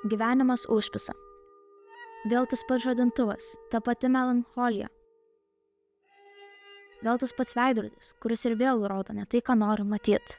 gyvenimas užpisa. Vėl tas pats žadintuvas, ta pati melancholija. Vėl tas pats veidrodis, kuris ir vėl rodo ne tai, ką noriu matyti.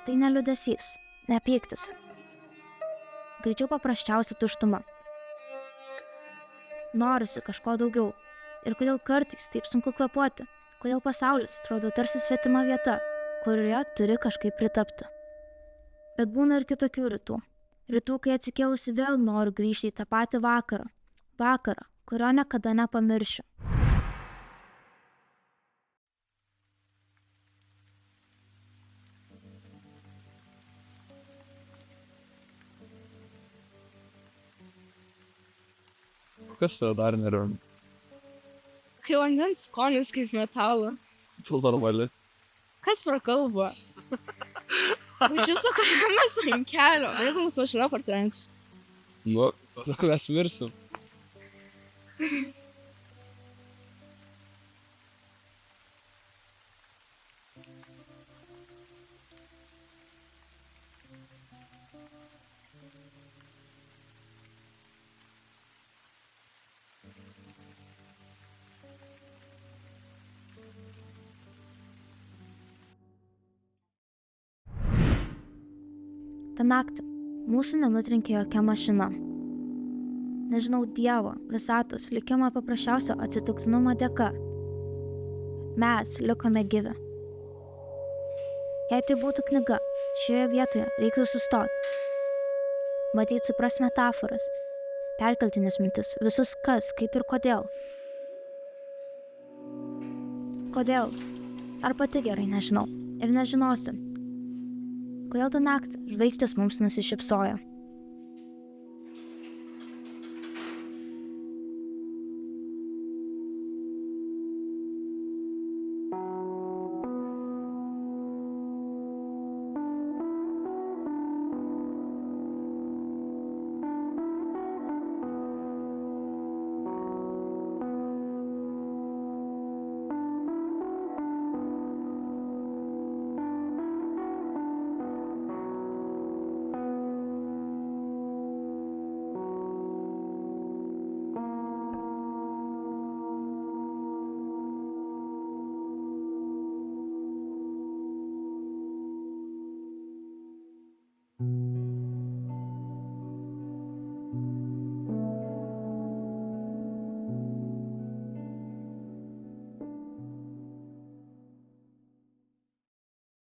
Tai ne liūdesys, ne pyktis. Greičiau paprasčiausia tuštuma. Norisi kažko daugiau. Ir kodėl kartais taip sunku kvėpuoti, kodėl pasaulis atrodo tarsi svetima vieta, kurioje turi kažkaip pritapti. Bet būna ir kitokių rytų. Rytų, kai atsikėlusi vėl noriu grįžti į tą patį vakarą. Vakarą, kurio niekada nepamiršiu. Kas tave dar neramina? Kai vandens skonis kaip metalo. Tu normali. Kas prakalba? Iš jūsų, kad mes ant kelio. Ar jeigu mūsų mašina partrenks? Nu, mes mirsim. Ta naktį mūsų nenutrenkė jokia mašina. Nežinau Dievo, visatos, likimo paprasčiausio atsitiktinumo dėka. Mes likome gyvi. Jei tai būtų knyga, šioje vietoje reiktų sustoti. Matyt, supras metaforas, perkeltinės mintis, visus kas, kaip ir kodėl. Kodėl? Ar pati gerai nežinau ir nežinosiu. Kodėl tą naktį žvaigždės mums nusišypsojo?